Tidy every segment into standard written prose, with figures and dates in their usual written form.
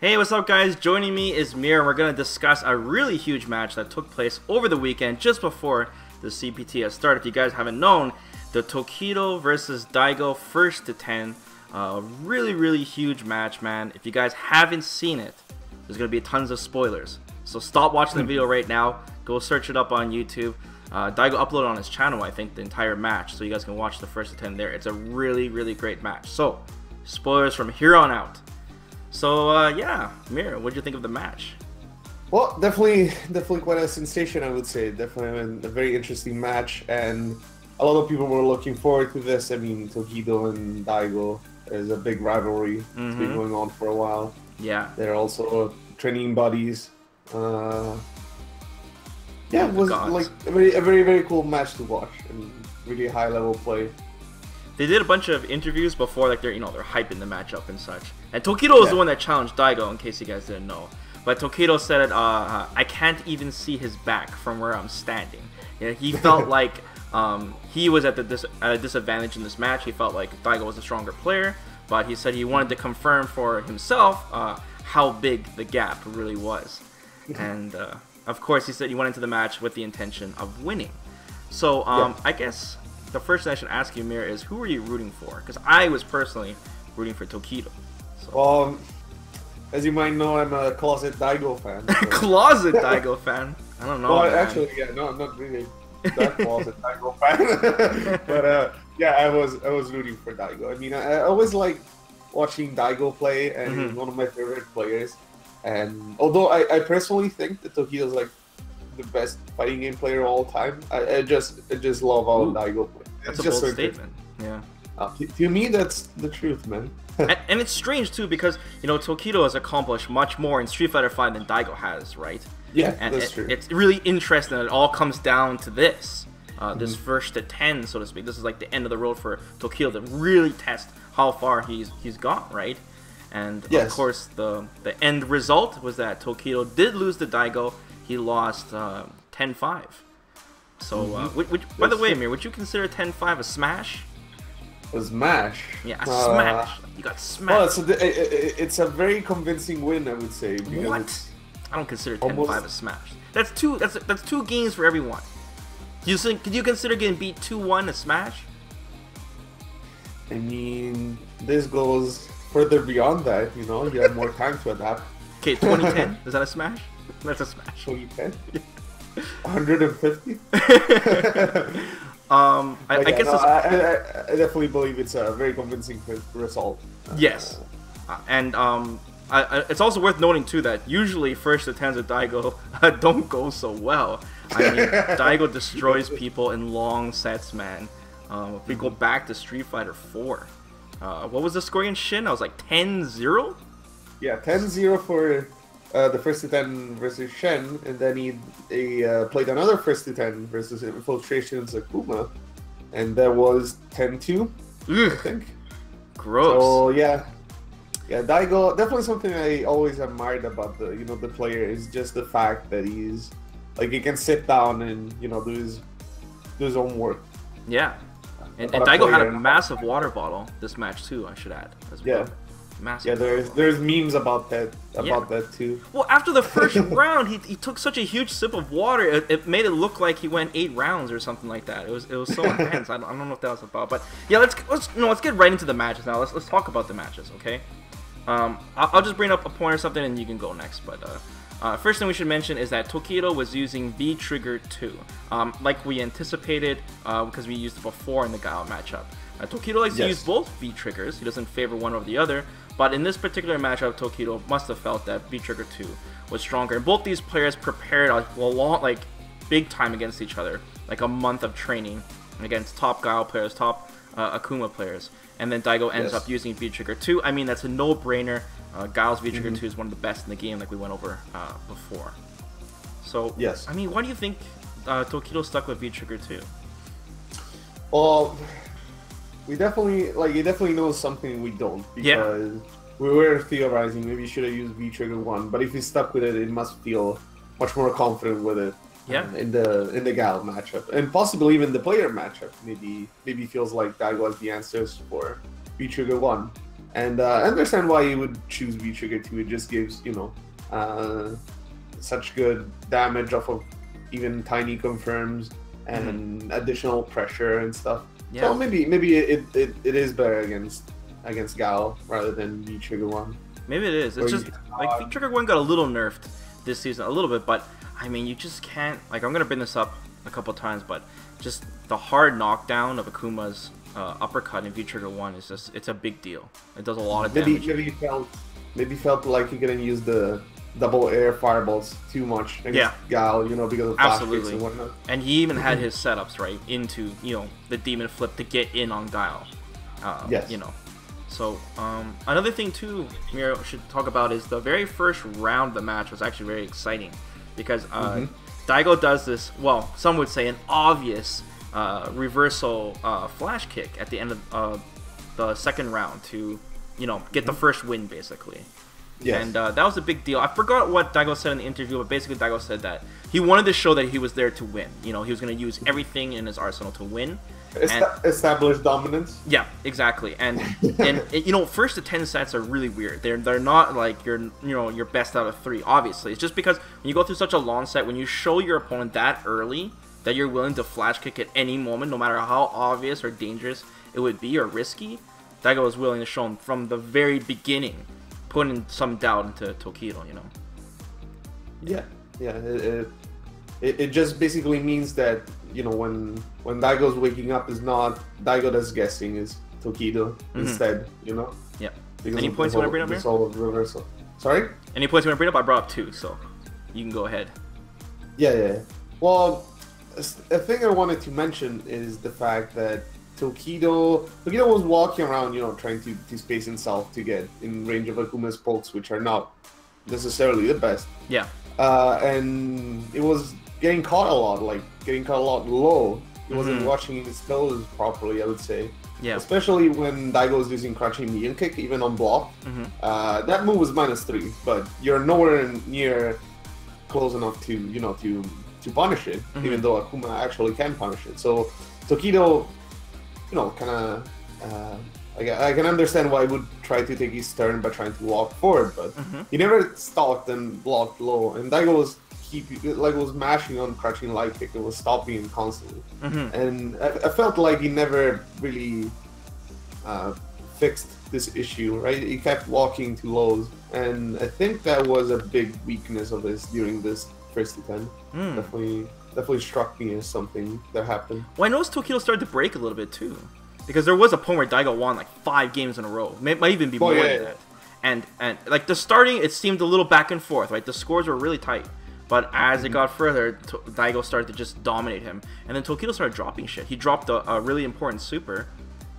Hey, what's up guys? Joining me is Mir, and we're going to discuss a really huge match that took place over the weekend just before the CPT has started. If you guys haven't known, the Tokido versus Daigo first to 10. Really huge match, man. If you guys haven't seen it, there's going to be tons of spoilers. So stop watching the video right now. Go search it up on YouTube. Daigo uploaded on his channel, I think, the entire match, so you guys can watch the first to 10 there. It's a really great match. So, spoilers from here on out. So, yeah, Mir, what did you think of the match? Well, definitely quite a sensation, I would say. Definitely a very interesting match, and a lot of people were looking forward to this. I mean, Tokido and Daigo is a big rivalry. It's been going on for a while. Yeah. They're also training buddies. Yeah, it was like a very cool match to watch, and really high level play. They did a bunch of interviews before, like they're hyping the matchup and such. And Tokido was the one that challenged Daigo, in case you guys didn't know. But Tokido said, I can't even see his back from where I'm standing. You know, he felt like he was at a disadvantage in this match. He felt like Daigo was a stronger player, but he said he wanted to confirm for himself how big the gap really was. And of course, he said he went into the match with the intention of winning. So I guess the first thing I should ask you, Mir, is who were you rooting for? Because I was personally rooting for Tokido. So. As you might know, I'm a closet Daigo fan. So. Closet Daigo fan? I don't know. Well, man. actually, yeah, no, I'm not really that closet Daigo fan. But yeah, I was rooting for Daigo. I mean, I always like watching Daigo play, and he's one of my favorite players. And although I personally think that Tokido is like the best fighting game player of all time, I just love how Daigo plays. That's a bold statement. Yeah. To me, that's the truth, man. and it's strange too, because Tokido has accomplished much more in Street Fighter V than Daigo has, right? Yeah, and that's true. It's really interesting that it all comes down to this, this first to 10, so to speak. This is like the end of the road for Tokido to really test how far he's gone, right? And of course, the end result was that Tokido did lose to Daigo. He lost 10-5. So, by the way, Mir, would you consider 10-5 a smash? A smash? Yeah, a smash. You got smashed. Well, it's a very convincing win, I would say. What? I don't consider 10-5 a smash. That's two games for everyone. Could you consider getting beat 2-1 a smash? I mean, this goes further beyond that. You have more time to adapt. Okay, 2010. Is that a smash? That's a smash. 2010. 150. I guess I definitely believe it's a very convincing result. Yes, and it's also worth noting too that usually first attempts at Daigo don't go so well. I mean, Daigo destroys people in long sets, man. If we go back to Street Fighter 4, what was the score in Shin? I was like 10-0. Yeah, 10-0 for the first to 10 versus Shen, and then he played another first to 10 versus Infiltration and Sakuma, and that was 10-2, I think. Gross. So yeah, Daigo, definitely something I always admired about the player is just the fact that he's like he can sit down and do his own work. Yeah, and Daigo had a massive water bottle this match too, I should add as well. Yeah. Massive. Yeah, there's memes about that too. Well, after the first round, he took such a huge sip of water. It made it look like he went 8 rounds or something like that. It was so intense. I don't know what that was about, but yeah, let's get right into the matches now. Let's talk about the matches, okay? I'll just bring up a point or something, and you can go next. But first thing we should mention is that Tokido was using V Trigger 2, like we anticipated, because we used it before in the Gao matchup. Tokido likes to use both V triggers. He doesn't favor one over the other. But in this particular matchup, Tokido must have felt that V Trigger 2 was stronger. And both these players prepared big time against each other, like a month of training against top Gao players, top Akuma players. And then Daigo ends up using V Trigger 2. I mean, that's a no-brainer. Gao's V Trigger 2 is one of the best in the game, like we went over before. So, I mean, why do you think Tokido stuck with V Trigger 2? Well, he definitely knows something we don't, because we were theorizing maybe he should have used V Trigger 1, but if he's stuck with it, it must feel much more confident with it. In the Gal matchup, and possibly even the player matchup. Maybe feels like Daigo has the answers for V Trigger 1. And I understand why you would choose V-Trigger too. It just gives, such good damage off of even tiny confirms and additional pressure and stuff. Yeah. So maybe it is better against Gal rather than V-Trigger 1. Maybe it is. It's just like V-Trigger 1 got a little nerfed this season, a little bit, but I mean, you just can't, like, I'm gonna bring this up a couple times, but just the hard knockdown of Akuma's uppercut in V-Trigger 1 is just, it's a big deal. It does a lot of damage. Maybe felt like he couldn't use the double air fireballs too much against Gal, because of flash kicks and whatnot. And he even had his setups right into the demon flip to get in on Gal. Yes. So another thing too, Miro should talk about is the very first round of the match was actually very exciting because Daigo does this, well, some would say an obvious reversal flash kick at the end of the second round to get the first win basically. Yes. And that was a big deal. I forgot what Daigo said in the interview, but basically Daigo said that he wanted to show that he was there to win. He was going to use everything in his arsenal to win. Establish dominance. Yeah, exactly. And first to 10 sets are really weird. They're not like your best out of 3. Obviously, it's just because when you go through such a long set, when you show your opponent that early that you're willing to flash kick at any moment, no matter how obvious or dangerous it would be or risky, Daigo was willing to show him from the very beginning, putting some doubt into Tokido. Yeah. It just basically means that when Daigo's waking up is not Daigo that's guessing, is Tokido instead. Yeah. Any points you want to bring up here? This whole reversal. Sorry. Any points you want to bring up? I brought up 2, so you can go ahead. Yeah. Well, a thing I wanted to mention is the fact that Tokido was walking around, trying to space himself to get in range of Akuma's pokes, which are not necessarily the best. Yeah. And it was getting caught a lot low. He wasn't watching his toes properly, I would say. Yeah. Especially when Daigo was using crouching medium kick, even on block. That move was -3, but you're nowhere near close enough to punish it, even though Akuma actually can punish it. So Tokido, I can understand why he would try to take his turn by trying to walk forward, but he never stalked and blocked low. And Daigo was mashing on crouching light kick. It was stopping him constantly, and I felt like he never really fixed this issue. Right, he kept walking to lows, and I think that was a big weakness of his during this first attempt. Definitely struck me as something that happened. Well, I noticed Tokido started to break a little bit too, because there was a point where Daigo won like 5 games in a row. Might even be more than that. And like the starting, it seemed a little back and forth. Right, the scores were really tight. But as it got further, Daigo started to just dominate him, and then Tokido started dropping shit. He dropped a really important super.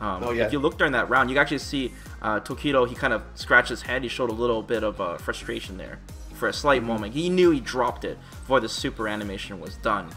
If you look during that round, you can actually see Tokido. He kind of scratched his head. He showed a little bit of frustration there for a slight moment. He knew he dropped it before the super animation was done.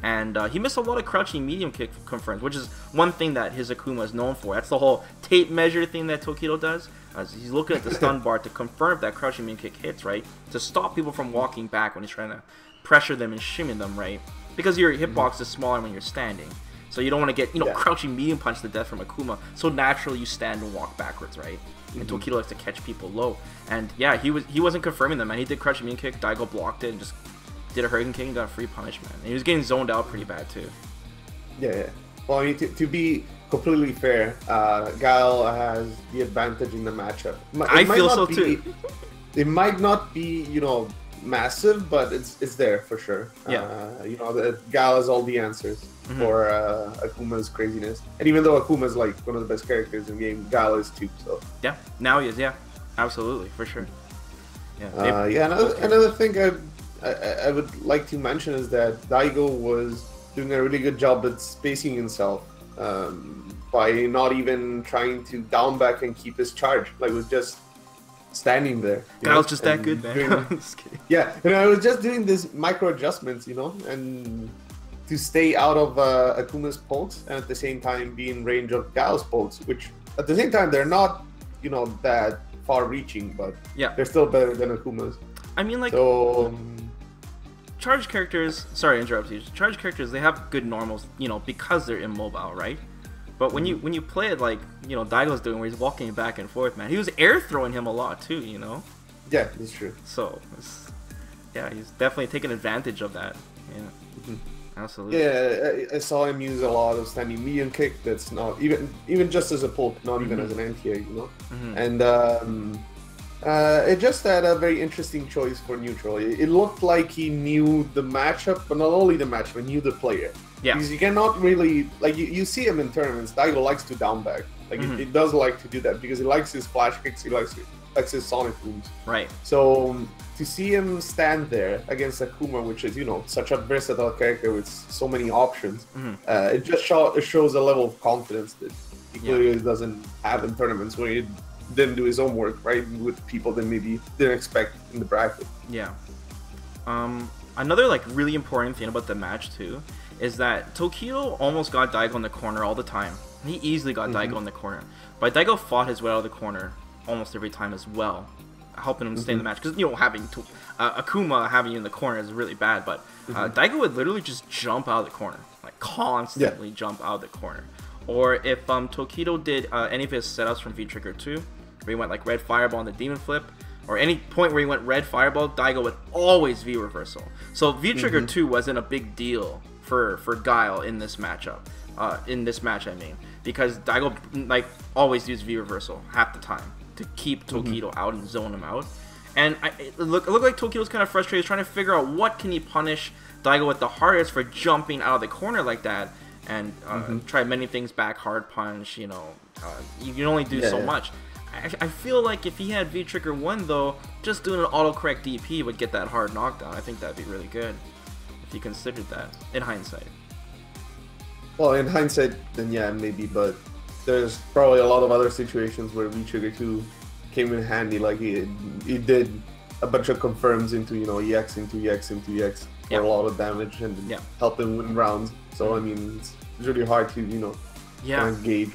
And he missed a lot of crouching medium kick confirms, which is one thing that his Akuma is known for. That's the whole tape measure thing that Tokido does. He's looking at the stun bar to confirm if that crouching medium kick hits, right? To stop people from walking back when he's trying to pressure them and shimmy them, right? Because your hitbox is smaller when you're standing. So you don't want to get, crouching medium punch to death from Akuma. So naturally you stand and walk backwards, right? And Tokido likes to catch people low. And yeah, he wasn't confirming them, man. He did crouching medium kick, Daigo blocked it, and just did a Hurricane Kick and got a free punishment. And he was getting zoned out pretty bad too. Yeah. Well, I mean, to be completely fair, Gal has the advantage in the matchup. I feel so too. It might not be, massive, but it's there for sure. Yeah. Gal has all the answers for Akuma's craziness. And even though Akuma's like one of the best characters in the game, Gal is too. So yeah, now he is. Yeah, absolutely, for sure. Yeah. Another thing I would like to mention is that Daigo was doing a really good job at spacing himself by not even trying to down back and keep his charge. Like, was just standing there. That was just that good, man. I was just doing these micro adjustments, and to stay out of Akuma's pokes, and at the same time be in range of Gal's pokes, which at the same time they're not, that far-reaching, but they're still better than Akuma's. I mean, like, charge characters, sorry to interrupt you, charge characters, they have good normals, because they're immobile, right? But when you play it like Daigo's doing, where he's walking back and forth, man, he was air throwing him a lot too, Yeah, that's true. So yeah, he's definitely taking advantage of that. Yeah, absolutely. Yeah, I saw him use a lot of standing medium kick. That's not even just as a pull, not even as an anti-air, And it just had a very interesting choice for neutral. It looked like he knew the matchup, but not only the matchup, but knew the player. Yeah. Because you cannot really, like, you see him in tournaments, Daigo likes to down back. Like, he does like to do that because he likes his flash kicks, he likes his sonic booms. Right. So, to see him stand there against Akuma, which is, such a versatile character with so many options, it just shows a level of confidence that he clearly doesn't have in tournaments where he didn't do his own work, right, with people that maybe didn't expect in the bracket. Yeah. Another like really important thing about the match too is that Tokido almost got Daigo in the corner all the time. He easily got Daigo in the corner, but Daigo fought his way out of the corner almost every time as well, helping him stay in the match. Because having Akuma having you in the corner is really bad, but Daigo would literally just jump out of the corner, like constantly jump out of the corner. Or if Tokido did any of his setups from V-Trigger 2, where he went like red fireball on the demon flip, or any point where he went red fireball, Daigo would always V reversal. So V-Trigger 2 wasn't a big deal for Guile in this matchup. In this match, I mean, because Daigo like always used V reversal half the time to keep Tokido out and zone him out. And it looked like Tokido's kind of frustrated, trying to figure out what can he punish Daigo with the hardest for jumping out of the corner like that. And try many things back, hard punch, you can only do so much. I feel like if he had V-Trigger 1 though, just doing an autocorrect DP would get that hard knockdown. I think that'd be really good if you considered that, in hindsight. Well, in hindsight, then yeah, maybe, but there's probably a lot of other situations where V-Trigger 2 came in handy, like he did a bunch of confirms into, EX into EX into EX for a lot of damage and help him win rounds. So, I mean, it's really hard to, kind of gauge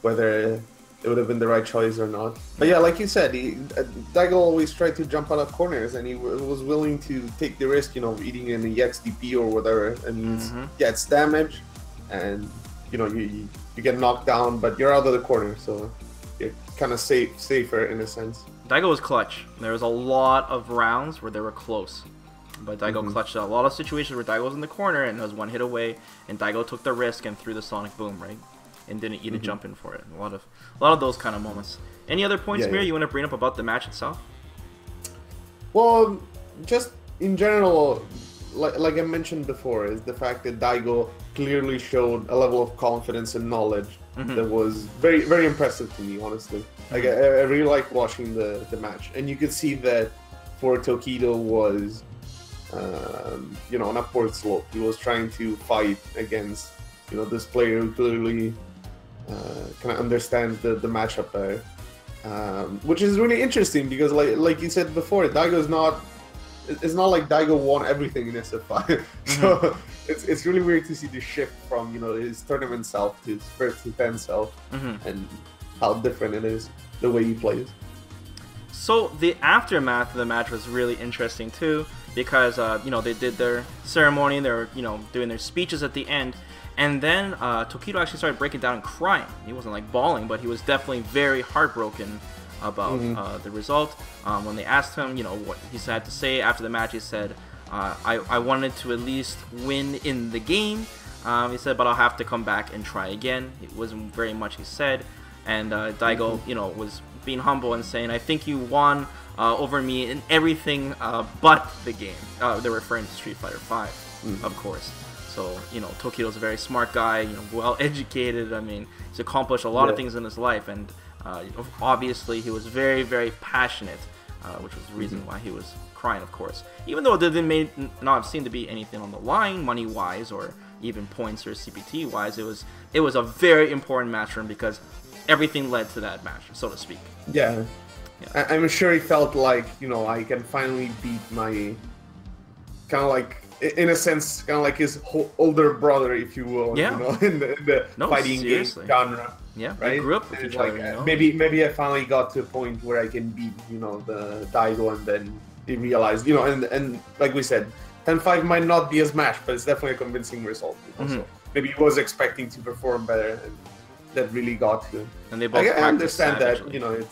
whether it would have been the right choice or not. But yeah, like you said, Daigo always tried to jump out of corners, and he was willing to take the risk, eating an EX DP or whatever. I mean, it's damage, and, you get knocked down, but you're out of the corner, so you're kind of safer in a sense. Daigo was clutch. There was a lot of rounds where they were close. But Daigo clutched a lot of situations where Daigo was in the corner and was one hit away, and Daigo took the risk and threw the sonic boom, right? And didn't eat a jump in for it. A lot of those kind of moments. Any other points, Mir, you want to bring up about the match itself? Well, just in general, like I mentioned before, is the fact that Daigo clearly showed a level of confidence and knowledge that was very, very impressive to me, honestly. Like I really liked watching the match, and you could see that for Tokido was an upward slope. He was trying to fight against, this player who clearly kind of understands the matchup better, which is really interesting because, like you said before, Daigo's not. It's not like Daigo won everything in SF5, so it's really weird to see the shift from his tournament self to his first to 10 self, and how different it is the way he plays. So the aftermath of the match was really interesting too, because they did their ceremony, they were doing their speeches at the end, and then Tokido actually started breaking down and crying. He wasn't like bawling, but he was definitely very heartbroken about the result. When they asked him, what he had to say after the match, he said, I wanted to at least win in the game. He said, but I'll have to come back and try again. It wasn't very much he said, and Daigo, was being humble and saying, I think you won over me in everything but the game. They're referring to Street Fighter V, of course. So, Tokido's a very smart guy, well educated. I mean, he's accomplished a lot of things in his life, and obviously he was very, very passionate, which was the reason why he was crying, of course. Even though there may not seem to be anything on the line, money-wise, or even points or CPT-wise, it was a very important match for him because everything led to that match, so to speak. Yeah. I'm sure he felt like, I can finally beat my, kind of like, in a sense, kind of like his older brother, if you will, in the fighting game genre. Yeah, right? They grew up with each other, Maybe I finally got to a point where I can beat, the Daigo, and then he realized, and like we said, 10-5 might not be his match, but it's definitely a convincing result. So maybe he was expecting to perform better, and that really got to him. And they both I understand that, savagely. you know,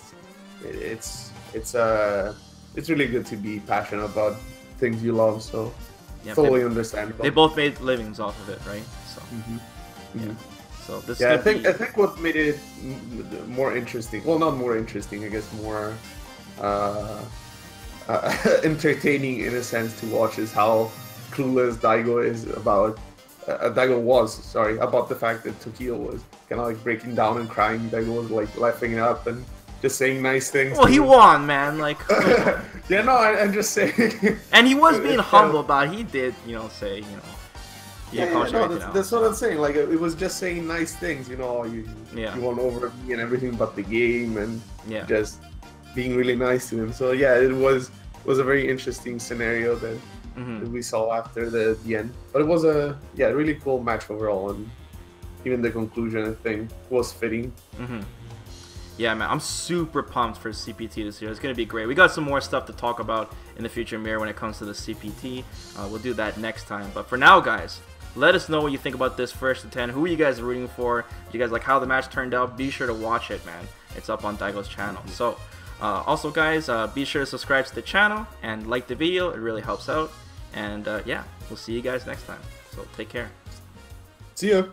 it's really good to be passionate about things you love. So Yeah, totally understandable. They both made livings off of it, right? So yeah. So this. Yeah, I think what made it more interesting. Well, not more interesting. I guess more entertaining in a sense to watch is how clueless Daigo is about. Daigo was about the fact that Tokido was kind of like breaking down and crying. Daigo was like laughing it up and just saying nice things. Well, he won, man. Like. Yeah, no, I'm just saying. And he was being humble about it. He did, you know, say, you know. That's what I'm saying. Like, it was just saying nice things, you know. You won over me and everything but the game, and just being really nice to him. So yeah, it was a very interesting scenario that we saw after the end. But it was a really cool match overall, and even the conclusion I think was fitting. Yeah, man, I'm super pumped for CPT this year. It's going to be great. We got some more stuff to talk about in the future, Mir, when it comes to the CPT. We'll do that next time. But for now, guys, let us know what you think about this 1st to 10. Who are you guys rooting for? If you guys like how the match turned out, be sure to watch it, man. It's up on Daigo's channel. So, also, guys, be sure to subscribe to the channel and like the video. It really helps out. And, yeah, we'll see you guys next time. So, take care. See ya.